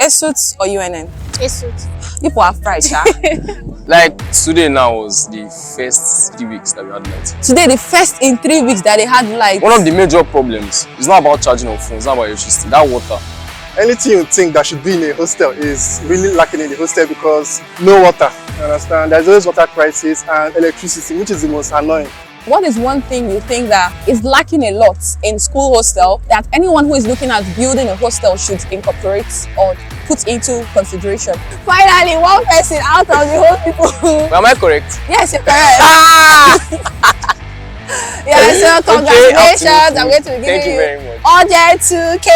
Esut or UNN? Esut. People are fried, sha. Like today now was the first 3 weeks that we had light. Today, the first in 3 weeks that they had light. One of the major problems is not about charging of phones, it's not about electricity, that water. Anything you think that should be in a hostel is really lacking in the hostel because no water, you understand? There's always water crisis and electricity, which is the most annoying. What is one thing you think that is lacking a lot in school hostel that anyone who is looking at building a hostel should incorporate or put into consideration? Finally, one person out of the whole people. Am I correct? Yes, you're correct. Yes, so congratulations. I'm going to be Thank giving you very much. Urgent 2K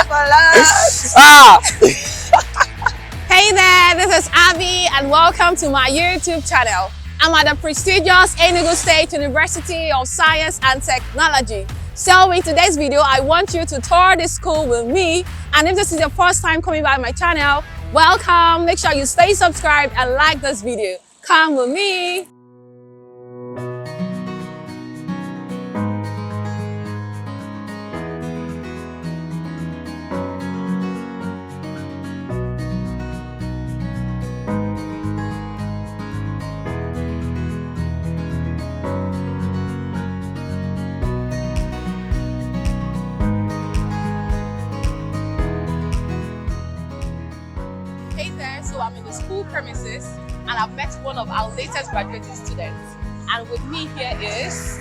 for lunch. Hey there, this is Abby and welcome to my YouTube channel. I'm at the prestigious Enugu State University of Science and Technology. So in today's video, I want you to tour the school with me. And if this is your first time coming by my channel, welcome. Make sure you stay subscribed and like this video. Come with me. Hey there, so I'm in the school premises and I've met one of our latest graduating students. And with me here is...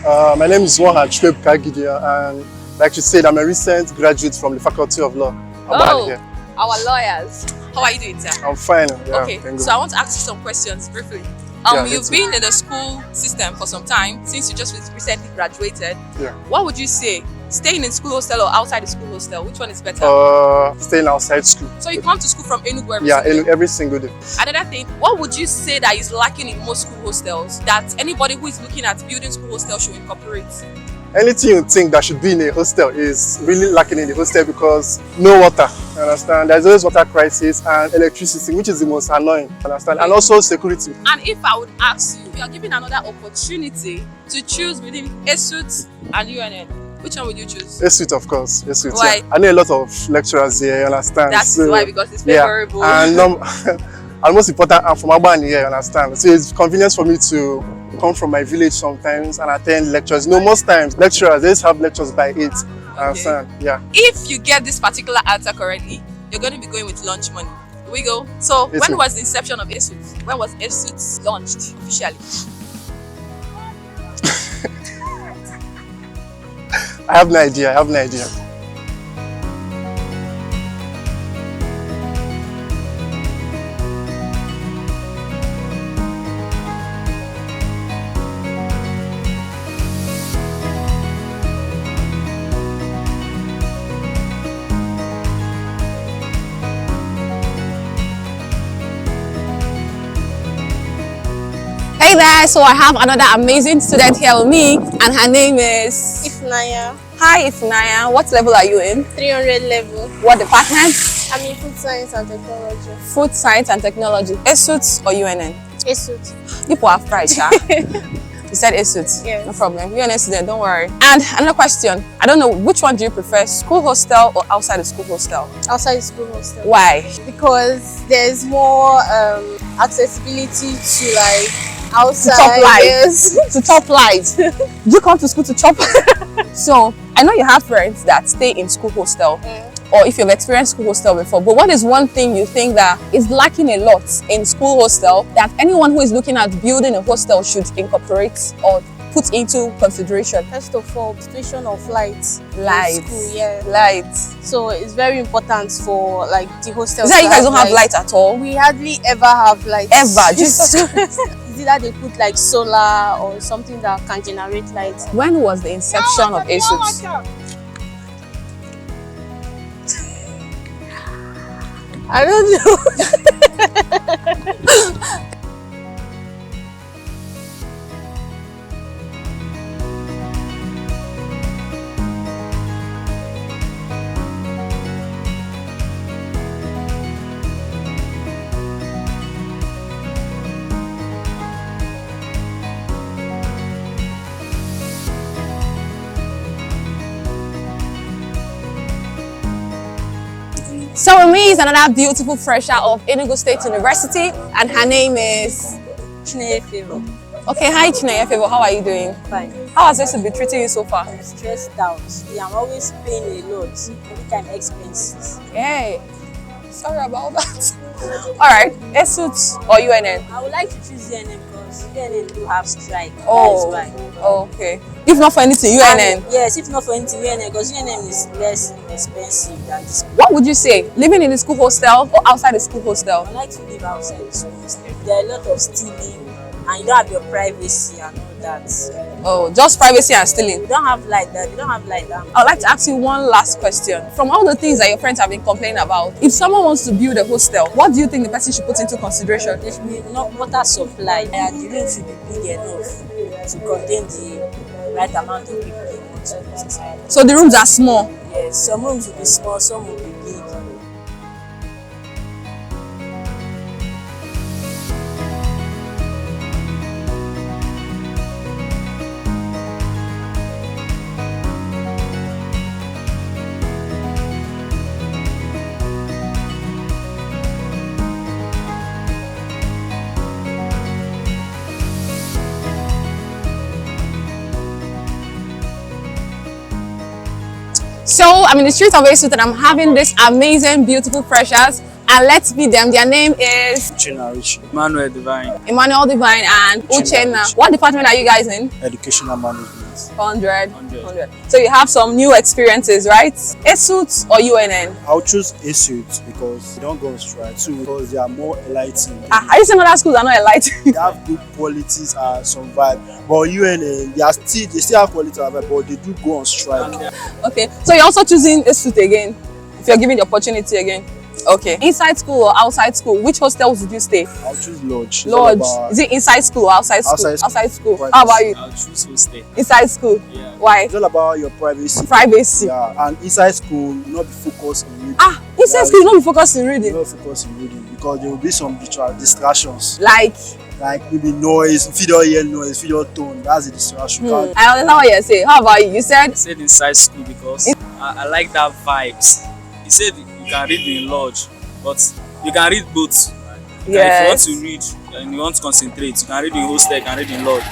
My name is Wahan Kagidia, and like you said, I'm a recent graduate from the Faculty of Law. Oh, our lawyers. How are you doing, sir? I'm fine. Yeah, okay, so I want to ask you some questions briefly. You've been in the school system for some time, since you just recently graduated. Yeah. What would you say? Staying in school hostel or outside the school hostel? Which one is better? Staying outside school. So you come to school from Enugu every single day. Another thing, what would you say that is lacking in most school hostels that anybody who is looking at building school hostels should incorporate? Anything you think that should be in a hostel is really lacking in the hostel because no water, you understand? There's always water crisis and electricity, which is the most annoying, you understand? And also security. And if I would ask you, you are given another opportunity to choose between Esut and UNN, which one would you choose? Esut, of course. Esut. Why? Yeah. I know a lot of lecturers here, you understand? That's why, because it's favorable. Yeah. And most important, I'm from Abani here, you understand? So it's convenient for me to come from my village sometimes and attend lectures. You know, most times lecturers, they just have lectures by 8. Understand? Yeah. If you get this particular answer correctly, you're going to be going with lunch money. Here we go. So when was the inception of Esut? When was Esut launched officially? I have no idea. Hey there, so I have another amazing student here with me and her name is... Ifnaya. Hi Ifnaya, what level are you in? 300 level. What department? I'm in food science and technology. Food science and technology. Esut or UNN? Esut. People are fried, sha. You said Esut. Yes. No problem. You're a student, don't worry. And another question. I don't know, which one do you prefer? School hostel or outside the school hostel? Outside the school hostel. Why? Because there's more accessibility to like outside. To top light. Yes. To top light. You come to school to chop. So, I know you have friends that stay in school hostel. Or if you've experienced school hostel before, but what is one thing you think that is lacking a lot in school hostel that anyone who is looking at building a hostel should incorporate or put into consideration? First of all, situation of lights. Lights. School, yeah. Lights. So it's very important for like the hostel. Is that you guys don't have lights at all? We hardly ever have lights. Ever? Jesus. It's either they put like solar or something that can generate light. When was the inception of Esut? I don't know. So with me is another beautiful fresher of Enugu State University, and her name is Favor. Okay, hi Chineye Favor, how are you doing? Fine. How has this been treating you so far? I'm stressed out. Yeah, I'm always paying a lot. Every time expenses. Hey, sorry about that. Alright, ESUT or UNN? I would like to choose UNN because UNN do have strike. Oh, that is why. okay. If not for anything, UNN. Yes, if not for anything, UNN, because UNN is less expensive than this. What would you say? Living in the school hostel or outside the school hostel? I like to live outside the school. There are a lot of stealing and you don't have your privacy and all that. Oh, just privacy and stealing. You don't have like that. You don't have like that. I'd like to ask you one last question. From all the things that your friends have been complaining about, if someone wants to build a hostel, what do you think the person should put into consideration? There should be enough water supply and the room should be big enough to contain the right amount of people they want to put inside. So the rooms are small. Yes, some rooms will be small, some will be big. So I'm in the streets of ESUT and I'm having this amazing, beautiful freshers. And let's meet them. Their name is Emmanuel Divine. Emmanuel Divine and Uchenna. What department are you guys in? Educational management. 100. 100. So you have some new experiences, right? ESUT or UNN? I'll choose ESUT because they don't go on strike. Two, because they are more enlightened. Are you saying other schools are not enlightened? They have good qualities and some vibe. But UNN, they still have quality and vibe, but they do go on strike. Okay. So you're also choosing ESUT again, if you're given the opportunity again. Okay. Inside school or outside school, which hostels did you stay? I'll choose Lodge. Lodge. Is it inside school or outside school? Outside school. Private. How about you? I'll choose Hostel. Inside school. Yeah. Why? It's all about your privacy. Privacy. Yeah, and inside school, you not be focused on reading. Inside school, you don't be focused in reading. You not focus on reading because there will be some distractions. Like Maybe noise, if you don't hear noise, if you don't tone, that's a distraction. I understand what you're saying. How about you? You said? I said inside school because I like that vibes. He said you can read in Lodge, but you can read both. Yes. If you want to read and you want to concentrate, you can read in Hostel, you can read in Lodge.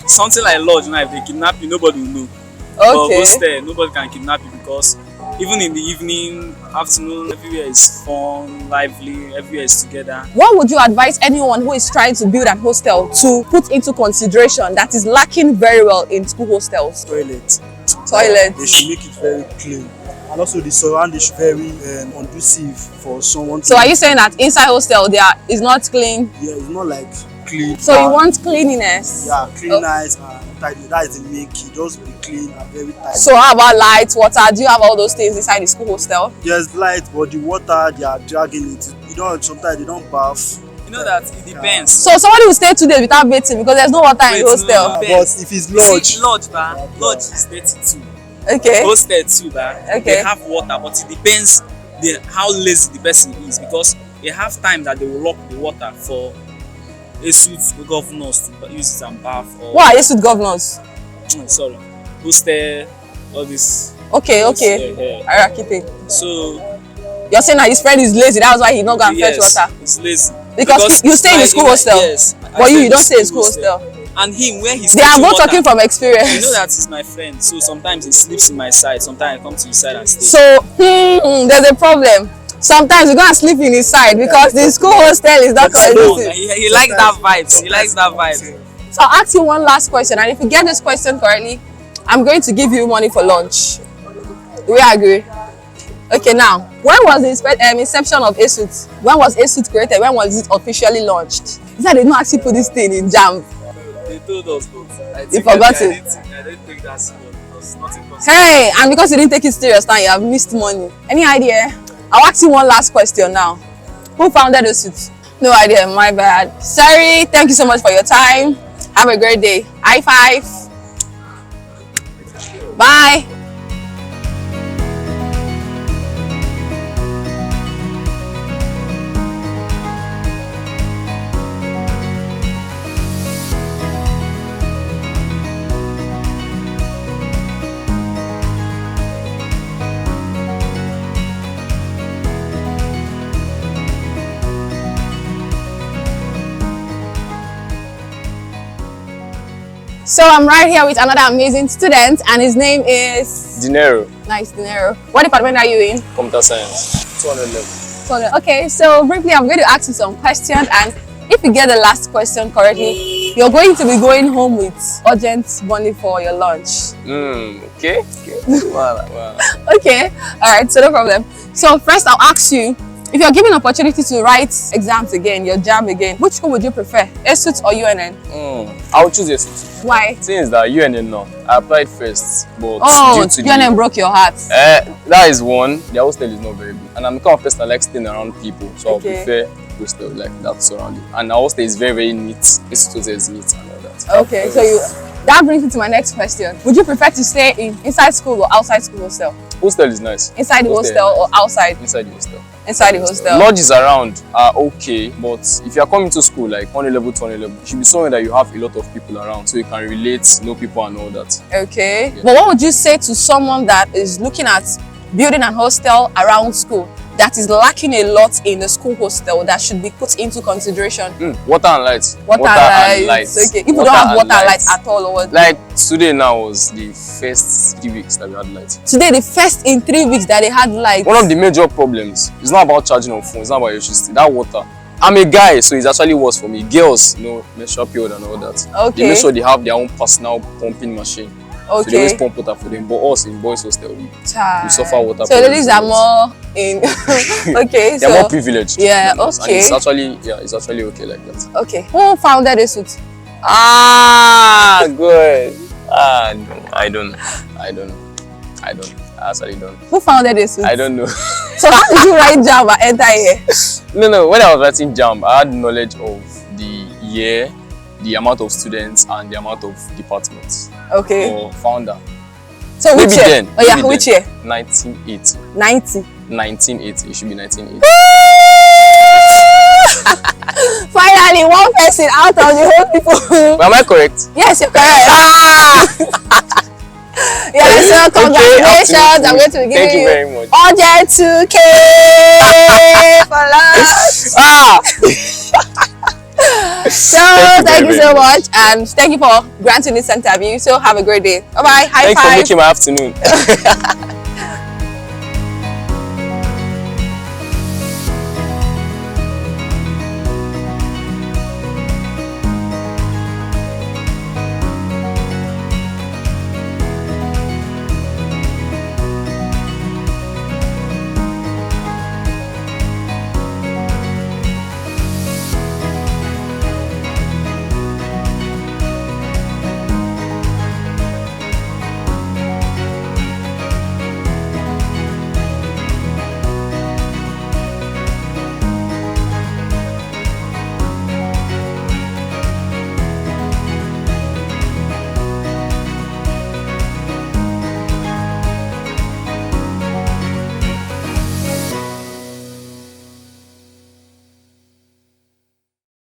Something like Lodge, now if they kidnap you, nobody will know. But Okay. Hostel, nobody can kidnap you because even in the evening, afternoon, everywhere is fun, lively, everywhere is together. What would you advise anyone who is trying to build an hostel to put into consideration that is lacking very well in school hostels? Toilet. Toilets. They should make it very clean. And also the surrounding is very conducive for someone to... So are you saying that inside hostel is not clean? Yeah, it's not like clean. So you want cleanliness? Yeah, clean, nice and tidy. That is the main key. Just be clean and very tidy. So how about light, water? Do you have all those things inside the school hostel? There's light, but the water, they are dragging it. You know, sometimes they don't bath. You know that it depends. So somebody will stay 2 days without bathing because there's no water in the hostel. no. But if it's lodge, Lodge is 32. Okay. Hostel too, Okay. they have water, but it depends how lazy the person is because they have time that they will lock the water for ESUT governors to use it and bath. Or What are ESUT governors? sorry, Hostel, all this. Okay. Yeah. Alright, keep it. So You're saying that his friend is lazy, that's why he's not going to fetch yes, water. it's lazy. Because you stay in the school hostel. Yes. But you don't stay in school hostel. And him, where he's They are both water, talking from experience. you know that he's my friend, so sometimes he sleeps in my side, sometimes I come to his side and stay. So, there's a problem. Sometimes you're going to sleep in his side because the school hostel is not No, conducive. he likes that vibes. He likes that vibe. So I'll ask you one last question, and if you get this question correctly, I'm going to give you money for lunch. Do we agree? Okay, now, when was the inception of ESUT? When was ESUT created? When was it officially launched? Is that they don't actually put this thing in JAMB? They told us, but I You forgot it. I didn't take that serious because nothing was. Hey, and because you didn't take it serious now, you have missed money. Any idea? I'll ask you one last question now. Who founded ESUT? No idea, my bad. Sorry, thank you so much for your time. Have a great day. High five. Bye. So I'm right here with another amazing student, and his name is Dinero, Nice Dinero. What department are you in? computer science, 200 level. So, okay, so briefly, I'm going to ask you some questions, and if you get the last question correctly, you're going to be going home with urgent money for your lunch. Okay. Wow. Okay, all right, so no problem. So first, I'll ask you, if you're given opportunity to write exams again, your JAM again, which one would you prefer, ESUT or UNN? I would choose ESUT. Why? Since that UNN now, I applied first, but Oh, due to UNN broke your heart. that is one. The hostel is not very good, and I'm the kind of person that likes staying around people, so Okay. I prefer hostel like that surrounding. And the hostel is very, very neat. ESUT is neat and all that. Okay, so that brings me to my next question. Would you prefer to stay inside school or outside school hostel? Hostel is nice. Inside the hostel or outside? Inside the hostel. Inside the hostel. Lodges around are okay, but if you are coming to school like 100 level, 200 level, it should be somewhere that you have a lot of people around so you can relate, know people and all that. Okay. Yeah. But what would you say to someone that is looking at building an hostel around school that is lacking a lot in the school hostel that should be put into consideration? Water and lights. Water and lights. Okay. If you don't have water and lights at all, or what? Like today now was the first 3 weeks that we had lights. Today, the first in 3 weeks that they had lights. One of the major problems is not about charging on phone, it's not about electricity, that water. I'm a guy, so it's actually worse for me. Girls, menstrual period and all that. Okay. They make sure they have their own personal pumping machine. So they always Okay. pump water for them. But us in boys hostel, we suffer water. So ladies are more in. Okay. They're so more privileged. yeah, than us. And okay. it's actually okay like that. okay. Who founded ESUT? Good. I don't. I actually don't. Who founded ESUT? I don't know. So how did you write JAM and enter here? No. When I was writing JAM, I had knowledge of the year, the amount of students, and the amount of departments. Okay. Or founder. So which Maybe year? then. Oh yeah, maybe which then. year? 1980. 90. 1980. It should be 1980. Finally, one person out of the whole people. But am I correct? Yes, you're correct. Yeah, so congratulations. absolutely. I'm going to be Thank giving you very much. urgent 2K for lunch. So thank you so much, and thank you for granting this interview. So have a great day. Bye bye. High Thanks for five. making my afternoon.